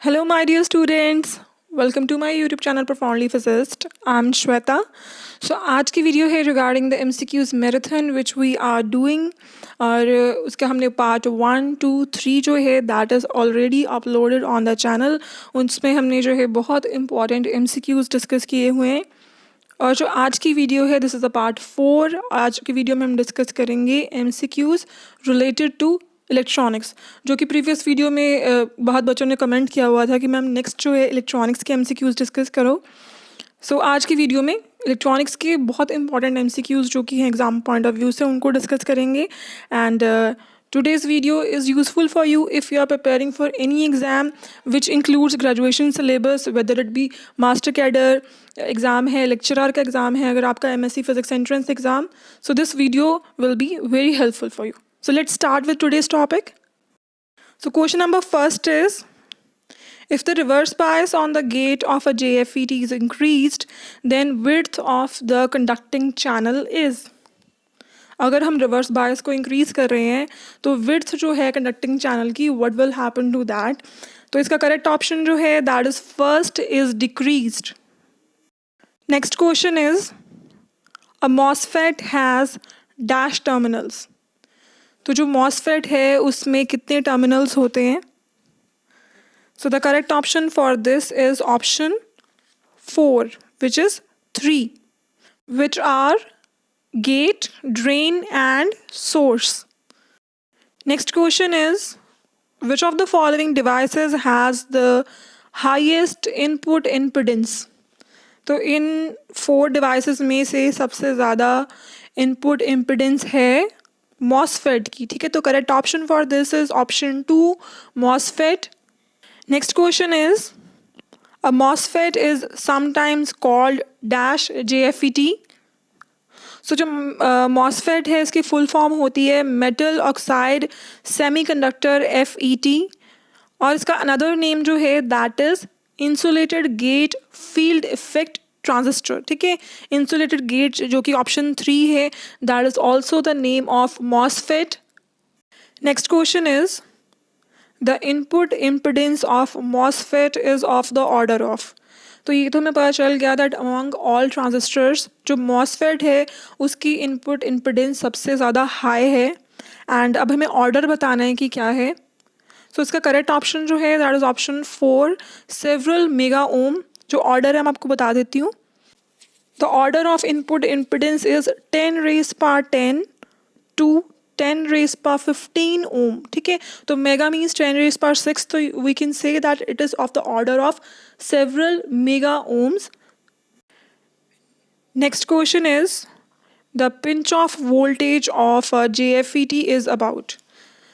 Hello, my dear students. Welcome to my YouTube channel Profoundly Physicist. I'm Shweta. So आज की video है regarding the MCQs marathon which we are doing और उसका हमने part 1, 2, 3 जो है that is already uploaded on the channel. उसमें हमने जो है बहुत important MCQs डिस्कस किए हुए हैं और जो आज की वीडियो है दिस इज़ द पार्ट 4. आज की वीडियो में हम डिस्कस करेंगे MCQs रिलेटेड टू इलेक्ट्रॉनिक्स, जो कि प्रीवियस वीडियो में बहुत बच्चों ने कमेंट किया हुआ था कि मैम नेक्स्ट जो है इलेक्ट्रॉनिक्स के MCQs डिस्कस करो. सो आज की वीडियो में इलेक्ट्रॉनिक्स के बहुत इंपॉर्टेंट MCQs जो कि हैं एग्जाम पॉइंट ऑफ व्यू से उनको डिस्कस करेंगे. And today's video is useful for you if you are preparing for any exam which includes graduation syllabus, whether it be master cadre exam है, lecturer का exam है, अगर आपका MSc physics entrance exam. So this video will be very helpful for you. So let's start with today's topic. So question number first is, if the reverse bias on the gate of a JFET is increased, then width of the conducting channel is. अगर हम reverse bias को increase कर रहे हैं तो width जो है conducting channel की what will happen to that. तो इसका करेक्ट ऑप्शन जो है that is first is decreased. Next question is, a MOSFET has dash terminals. तो जो मॉसफेट है उसमें कितने टर्मिनल्स होते हैं? So the correct option for this is option 4 which is 3, which are gate, drain and source. Next question is, which of the following devices has the highest input impedance? तो इन 4 devices में से सबसे ज़्यादा input impedance है MOSFET की. ठीक है, तो correct option for this is option 2, MOSFET. Next question is, a MOSFET is sometimes called dash JFET. सो जो मॉसफेट है इसकी फुल फॉर्म होती है मेटल ऑक्साइड सेमीकंडक्टर FET, और इसका अनदर नेम जो है that is insulated gate field effect transistor. ठीक है, इंसुलेटेड गेट जो कि ऑप्शन 3 है that is also the name of MOSFET. Next question is, the input impedance of MOSFET is of the order of. तो ये तो हमें पता चल गया दैट अमंग ऑल ट्रांजिस्टर्स जो मॉसफेट है उसकी इनपुट इम्पिडेंस सबसे ज़्यादा हाई है. एंड अब हमें ऑर्डर बताना है कि क्या है. सो इसका करेक्ट ऑप्शन जो है that is option 4, several mega ohm. जो ऑर्डर है मैं आपको बता देती हूँ. The order of input impedance is 10⁻10 to 10⁻15 ohm. ठीक है, तो मेगा मीन्स 10⁻6, तो we can say that it is of the order of several mega ohms. Next question is, the pinch off voltage of a JFET is about.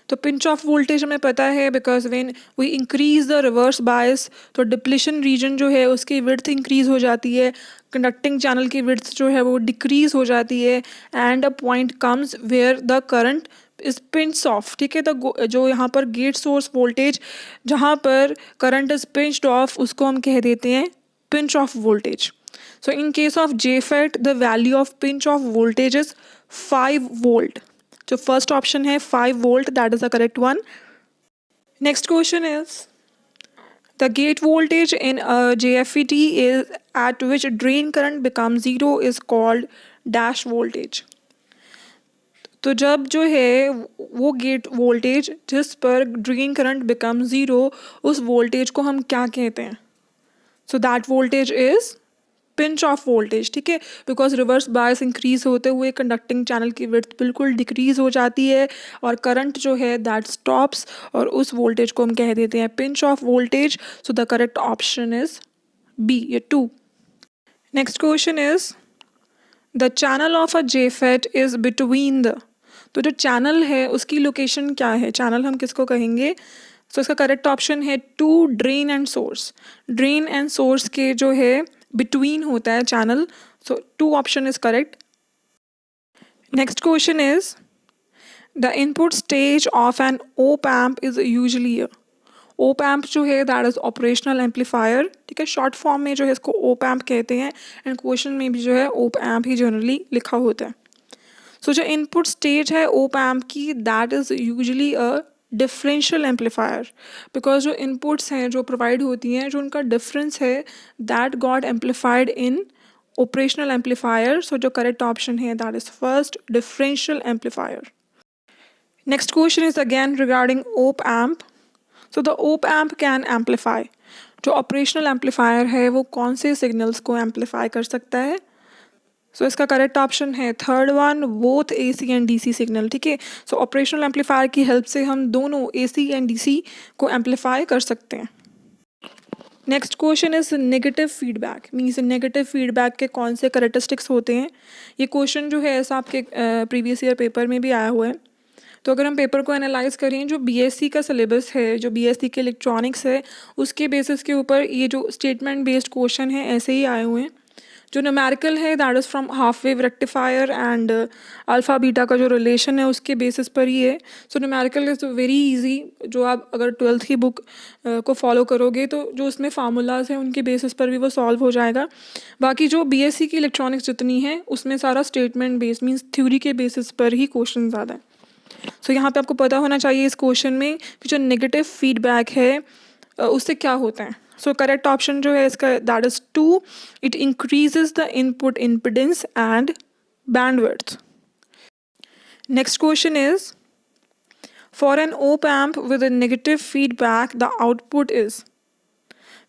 तो pinch off voltage हमें पता है because when we increase the reverse bias तो depletion region जो है उसकी width increase हो जाती है, conducting channel की width जो है वो decrease हो जाती है, and a point comes where the current is pinch of. ठीक है, तो जो यहाँ पर गेट सोर्स वोल्टेज जहाँ पर करंट इज पिंच्ड ऑफ उसको हम कह देते हैं pinch off voltage. So in case of JFET the value of pinch off voltage is 5 volt. जो फर्स्ट ऑप्शन है 5 volt that is the correct one. Next question is, the gate voltage in JFET is at which drain current become 0 is called dash voltage. तो जब जो है वो gate voltage जिस पर drain current become 0 उस voltage को हम क्या कहते हैं? So that voltage is pinch off voltage. ठीक है, बिकॉज रिवर्स बायस इंक्रीज होते हुए कंडक्टिंग चैनल की विड्थ बिल्कुल डिक्रीज हो जाती है और करंट जो है दैट स्टॉप्स और उस वोल्टेज को हम कह देते हैं pinch off voltage. So the correct option is B, ये 2. Next question is, the channel of a JFET is between the. तो जो चैनल है उसकी लोकेशन क्या है? चैनल हम किसको कहेंगे? सो इसका करेक्ट ऑप्शन है 2, drain and source. Drain and source के जो है बिटवीन होता है channel. So 2 option is correct. Next question is, the input stage of an op amp is usually. Op amp जो है दैट इज ऑपरेशनल एम्पलीफायर. ठीक है, शॉर्ट फॉर्म में जो है इसको ओप एम्प कहते हैं एंड क्वेश्चन में भी जो है ओप एम्प ही जनरली लिखा होता है. सो जो इनपुट स्टेज है ओप एम्प की that is usually a differential amplifier, because जो इनपुट्स हैं जो प्रोवाइड होती हैं, जो उनका डिफरेंस है, that got amplified in operational amplifier. So जो correct option है that is first, differential amplifier. Next question is again regarding op amp. So the op amp can amplify. जो operational amplifier है वो कौन से signals को amplify कर सकता है? So इसका correct option है third one, both AC and DC signal. ठीक है, so operational amplifier की help से हम दोनों AC and DC को amplify कर सकते हैं. Next question is negative feedback. Means negative feedback के कौन से करेक्टरिस्टिक्स होते हैं. ये क्वेश्चन जो है ऐसा आपके प्रीवियस ईयर पेपर में भी आया हुआ है. तो अगर हम पेपर को एनालाइज करें, जो बीएससी का सिलेबस है, जो बीएससी के इलेक्ट्रॉनिक्स है, उसके बेसिस के ऊपर ये जो स्टेटमेंट बेस्ड क्वेश्चन है ऐसे ही आए हुए हैं. जो न्यूमेरिकल है that is from half wave rectifier and alpha beta का जो रिलेशन है उसके बेसिस पर ही है. So numerical is very easy. जो आप अगर ट्वेल्थ की बुक को फॉलो करोगे तो जो उसमें फार्मूलाज हैं उनके बेसिस पर भी वो सॉल्व हो जाएगा. बाकी जो बीएससी की इलेक्ट्रॉनिक्स जितनी है उसमें सारा स्टेटमेंट बेस्ड मीन्स थ्योरी के बेसिस पर ही क्वेश्चन ज़्यादा है. सो यहाँ पे आपको पता होना चाहिए इस क्वेश्चन में कि जो नेगेटिव फीडबैक है उससे क्या होता है. सो करेक्ट ऑप्शन जो है इसका that is 2. It increases the input impedance and bandwidth. Next question is for an op amp with a negative feedback the output is.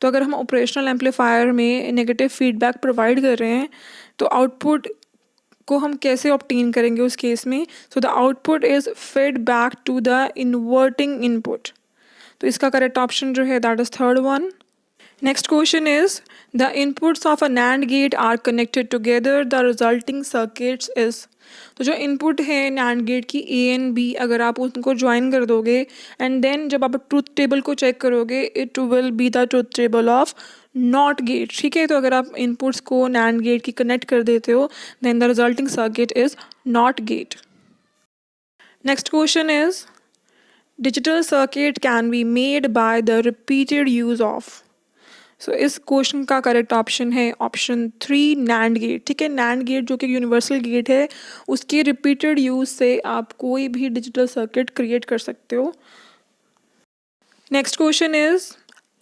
तो अगर हम ऑपरेशनल एम्पलीफायर में नेगेटिव फीडबैक प्रोवाइड कर रहे हैं तो आउटपुट को हम कैसे ऑब्टेन करेंगे उस केस में. So the output is fed back to the inverting input. तो इसका करेक्ट ऑप्शन जो है that is third one. Next question is the inputs of a NAND gate are connected together, the resulting circuits is. तो जो input है NAND gate की A and B, अगर आप उनको ज्वाइन कर दोगे एंड देन जब आप ट्रूथ टेबल को चेक करोगे it will be the truth table of not gate. ठीक है, तो अगर आप इनपुट्स को NAND गेट की कनेक्ट कर देते हो then the resulting circuit is not gate. Next question is digital circuit can be made by the repeated use of. So इस क्वेश्चन का करेक्ट ऑप्शन है ऑप्शन 3, नैंड गेट. ठीक है, नैंड गेट जो कि यूनिवर्सल गेट है उसके रिपीटेड यूज से आप कोई भी डिजिटल सर्किट क्रिएट कर सकते हो. Next question is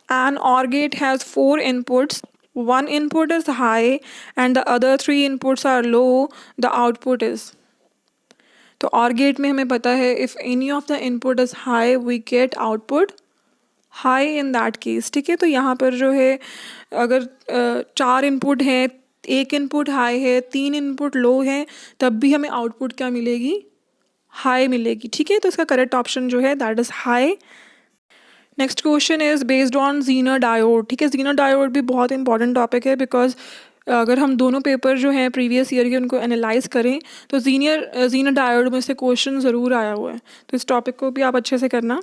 an OR gate has 4 inputs, one input is high and the other 3 inputs are low, the output is. तो OR गेट में हमें पता है if any of the input is high we get output high in that case. ठीक है, तो यहाँ पर जो है अगर 4 इनपुट हैं, 1 इनपुट हाई है, 3 इनपुट लो हैं, तब भी हमें आउटपुट क्या मिलेगी, हाई मिलेगी. ठीक है, तो इसका करेक्ट ऑप्शन जो है that is high. Next question is based on Zener diode. ठीक है, जीनर डायोड भी बहुत इंपॉर्टेंट टॉपिक है बिकॉज अगर हम दोनों पेपर जो हैं प्रीवियस ईयर के उनको एनालाइज करें तो जीनर डायोड में से क्वेश्चन ज़रूर आया हुआ है. तो इस टॉपिक को भी आप अच्छे से करना.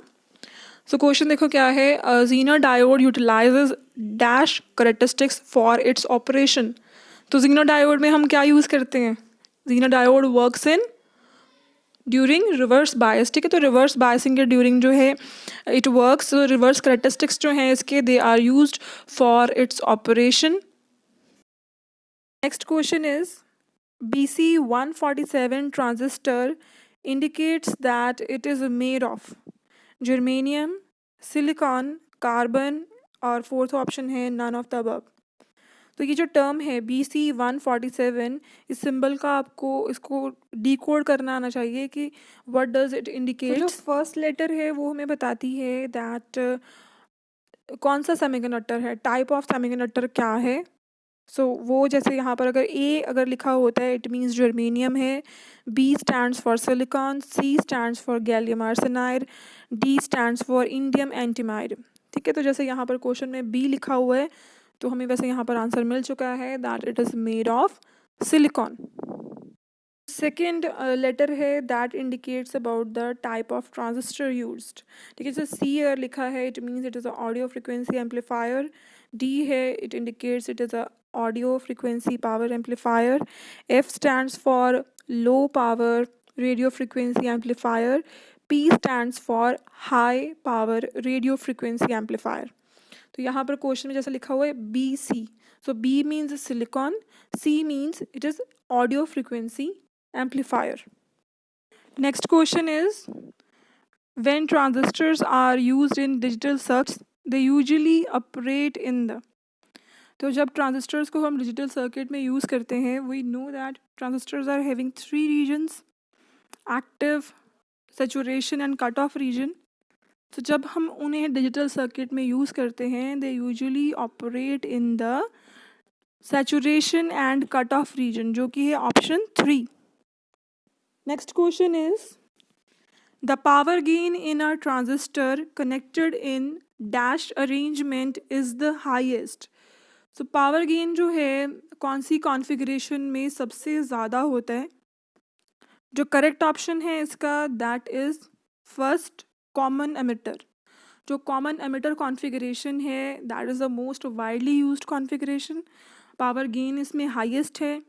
सो क्वेश्चन देखो क्या है. Zener diode utilises dash characteristics for its operation. तो जीनर डायोड में हम क्या यूज़ करते हैं, Zener diode works in during reverse bias. ठीक है, तो रिवर्स बायसिंग के ड्यूरिंग जो है इट वर्क्स. रिवर्स करेक्टरिस्टिक्स जो हैं इसके they are used for its operation. Next question is BC147 transistor indicates that it is made of germanium, silicon, carbon और फोर्थ ऑप्शन है नन ऑफ द अबव. तो ये जो टर्म है BC147, इस सिंबल का आपको इसको डिकोड करना आना चाहिए कि व्हाट डज इट इंडिकेट. जो फर्स्ट लेटर है वो हमें बताती है दैट कौन सा सेमीकंडक्टर है, टाइप ऑफ सेमीकंडक्टर क्या है. सो वो जैसे यहाँ पर अगर A अगर लिखा होता है इट मीन्स जर्मेनियम है, B stands for silicon, C stands for gallium arsenide, D stands for indium antimonide. ठीक है, तो जैसे यहाँ पर क्वेश्चन में B लिखा हुआ है तो हमें वैसे यहाँ पर आंसर मिल चुका है that it is made of silicon. Second letter है that indicates about the type of transistor used. ठीक है, जैसे C अगर लिखा है it means it is a audio frequency amplifier. D है it indicates it is a audio frequency power amplifier. F stands for low power radio frequency amplifier. P stands for high power radio frequency amplifier. तो यहाँ पर question में जैसा लिखा हुआ है BC. So B means silicon, C means it is audio frequency amplifier. Next question is When transistors are used in digital circuits, they usually operate in the. तो जब ट्रांजिस्टर्स को हम डिजिटल सर्किट में यूज़ करते हैं, we know that transistors are having three regions: active, saturation and cut off region. तो जब हम उन्हें डिजिटल सर्किट में यूज़ करते हैं, they usually operate in the saturation and cut off region, जो कि है option 3. Next question is the power gain in a transistor connected in dash arrangement is the highest. So power gain जो है कौन सी configuration में सबसे ज़्यादा होता है? जो करेक्ट ऑप्शन है इसका, that is first, common emitter. जो कॉमन एमिटर कॉन्फ़िगरेशन है, that is the most widely used configuration. Power gain इसमें हाईएस्ट है.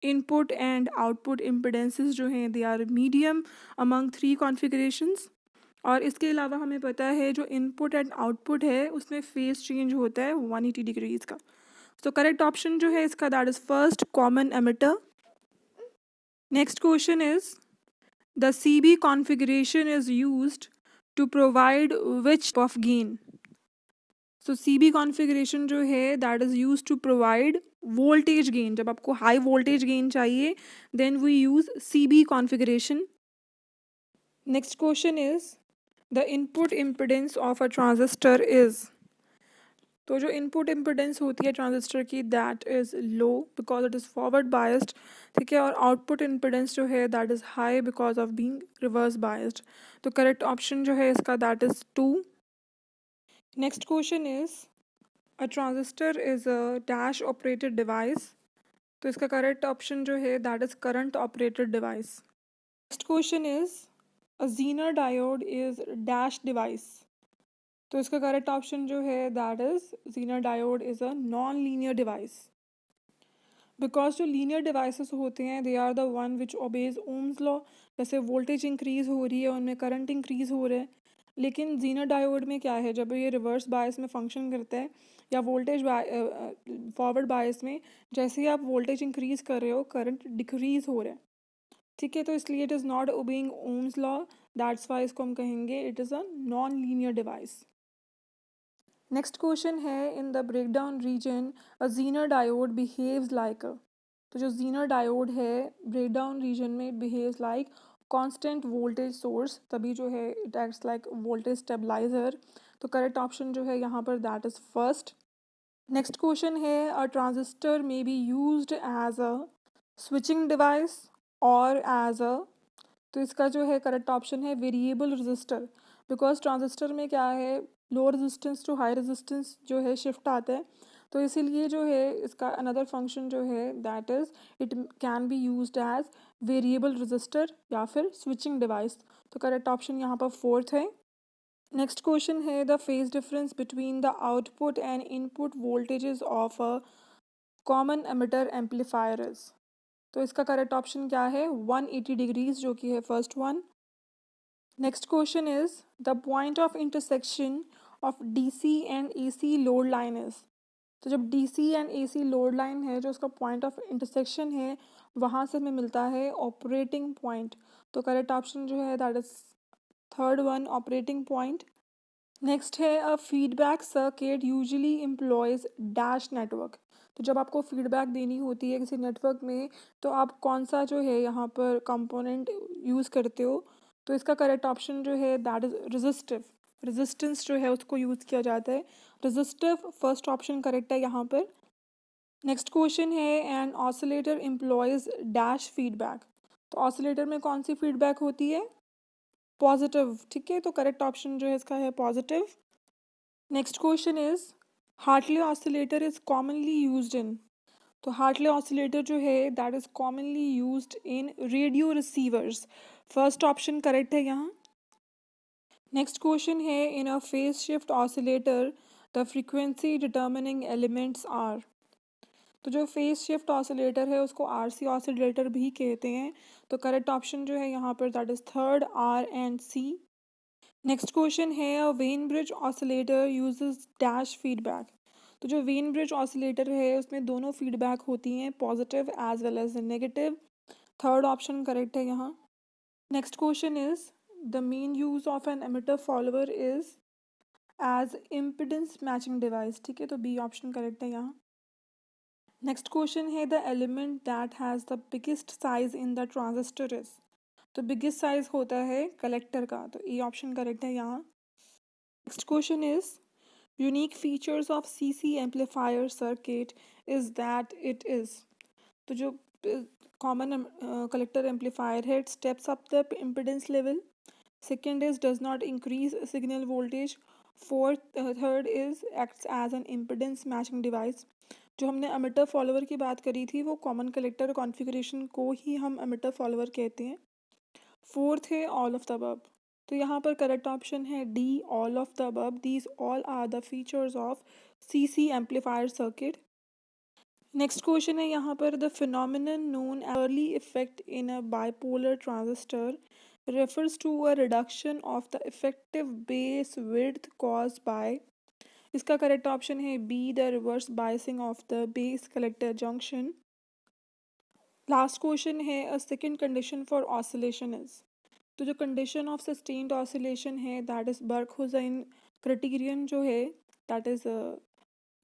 इनपुट एंड आउटपुट इम्पिडेंसेस जो हैं, they are medium among three configurations. और इसके अलावा हमें पता है जो इनपुट एंड आउटपुट है उसमें फेस चेंज होता है 180 डिग्रीज का. तो करेक्ट ऑप्शन जो है इसका, that is first, common emitter. Next question is the CB configuration is used to provide which of gain. So CB configuration जो है that is use to provide voltage gain. जब आपको high voltage gain चाहिए, then we use CB configuration. Next question is the input impedance of a transistor is. तो जो input impedance होती है transistor की, that is low because it is forward biased. ठीक है. और आउटपुट इम्पिडेंस जो है that is high because of being reverse biased. तो करेक्ट ऑप्शन जो है इसका, that is 2. Next question is a transistor is a dash operated device. तो इसका करेक्ट ऑप्शन जो है that is current operated device. Next question is a Zener diode is dash device. तो इसका करेक्ट ऑप्शन जो है that is Zener diode is a non linear device. Because जो linear devices होते हैं, they are the one which obeys Ohm's law. जैसे voltage increase हो रही है, उनमें करंट इंक्रीज़ हो रहा है. लेकिन ज़ीनर डायोड में क्या है, जब ये रिवर्स बायस में फंक्शन करता है या वोल्टेज फॉरवर्ड बायस में, जैसे ही आप वोल्टेज इंक्रीज़ कर रहे हो, करंट डिक्रीज़ हो रहा है. ठीक है. तो इसलिए it is not obeying Ohm's law. That's why इसको हम कहेंगे it is a non linear device. Next question है in the breakdown region a Zener diode behaves like a. तो जो ज़ीनर डायोड है ब्रेकडाउन रीजन में, it behaves like constant voltage source. तभी जो है it acts like voltage stabiliser. तो correct option जो है यहाँ पर, that is first. Next question है अ transistor may be used as a switching device और एज अ. तो इसका जो है करेक्ट ऑप्शन है वेरिएबल रजिस्टर. बिकॉज ट्रांजिस्टर में क्या है, low resistance to high resistance जो है शिफ्ट आता है. तो इसीलिए जो है इसका अनदर फंक्शन जो है that is it can be used as variable resistor या फिर स्विचिंग डिवाइस. तो करेक्ट ऑप्शन यहाँ पर फोर्थ है. नेक्स्ट क्वेश्चन है the phase difference between the output and input voltages of a common emitter amplifier is. तो इसका correct option क्या है, 180 डिग्रीज, जो कि है first one. Next question is the point of intersection of DC and AC load line is. तो जब DC and AC load line है, जो उसका पॉइंट ऑफ इंटरसेक्शन है, वहाँ से हमें मिलता है ऑपरेटिंग पॉइंट. तो करेक्ट ऑप्शन जो है that is third one, operating point. Next है a feedback circuit usually employs dash network. तो जब आपको फीडबैक देनी होती है किसी नेटवर्क में, तो आप कौन सा जो है यहाँ पर कंपोनेंट यूज़ करते हो? तो इसका करेक्ट ऑप्शन जो है दैट इज़ रेजिस्टिव. रेजिस्टेंस जो है उसको यूज़ किया जाता है. रेजिस्टिव फर्स्ट ऑप्शन करेक्ट है यहाँ पर. नेक्स्ट क्वेश्चन है an oscillator employs dash feedback. तो ऑसिलेटर में कौन सी फीडबैक होती है? पॉजिटिव. ठीक है. तो करेक्ट ऑप्शन जो है इसका है positive. Next question is Hartley oscillator is commonly used in. तो हार्टले ऑसिलेटर जो है that is commonly used in radio receivers. First option correct है यहाँ. नेक्स्ट क्वेश्चन है in a phase shift oscillator the frequency determining elements are. तो जो phase shift oscillator है उसको RC ऑसिलेटर भी कहते हैं. तो करेक्ट ऑप्शन जो है यहाँ पर that is third, R and C. Next question है a Wien bridge oscillator uses dash feedback. तो जो वेन ब्रिज ऑसिलेटर है उसमें दोनों फीडबैक होती हैं, positive as well as negative. Third option correct है यहाँ. Next question is the main use of an emitter follower is as impedance matching device, ठीक है, तो बी ऑप्शन करेक्ट है यहाँ। नेक्स्ट क्वेश्चन है the element that has the biggest size in the transistor is, तो biggest size होता है collector का, तो ए ऑप्शन करेक्ट है यहाँ। Next question is unique features of CC amplifier circuit is that it is, तो जो कॉमन कलेक्टर एम्पलीफायर है it steps up the impedance level, second is does not increase signal voltage, fourth third is acts as an impedance matching device. जो हमने emitter follower की बात करी थी वो कॉमन कलेक्टर कॉन्फ़िगरेशन को ही हम एमिटर फॉलोअर कहते हैं। फोर्थ है ऑल ऑफ द अबव, तो यहाँ पर करेक्ट ऑप्शन है D all of the above, these all are the features of CC amplifier circuit. Next question है यहाँ पर the phenomenon known Early effect in a bipolar transistor refers to a reduction of the effective base width caused by, इसका correct option है B the reverse biasing of the base collector junction. Last question है a second condition for oscillation is, तो जो condition of sustained oscillation है that is Barkhausen criterion जो है that is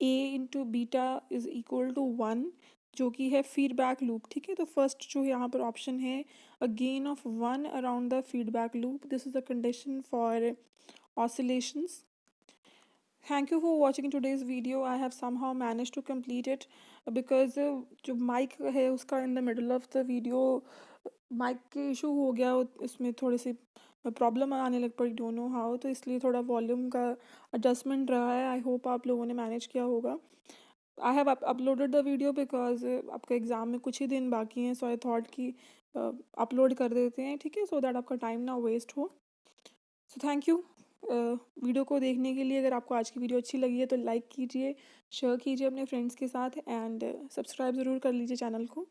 A into beta is equal to 1, जो कि है feedback loop, ठीक है, तो फर्स्ट जो यहाँ पर ऑप्शन है अ gain of 1 around the feedback loop, this is the condition for oscillations. Thank you for watching today's video. I have somehow managed to complete it because जो mic है उसका in the middle of the video mic के issue हो गया, इसमें थोड़ी सी problem आने लग पड़ी, डोंट नो हाउ, तो इसलिए थोड़ा वॉल्यूम का एडजस्टमेंट रहा है। आई होप आप लोगों ने मैनेज किया होगा। I have uploaded the video because आपका एग्ज़ाम में कुछ ही दिन बाकी हैं, सो आई थॉट कि अपलोड कर देते हैं, ठीक है, सो दैट आपका टाइम ना वेस्ट हो। सो थैंक यू वीडियो को देखने के लिए। अगर आपको आज की वीडियो अच्छी लगी है तो लाइक कीजिए, शेयर कीजिए अपने फ्रेंड्स के साथ एंड सब्सक्राइब ज़रूर कर लीजिए चैनल को।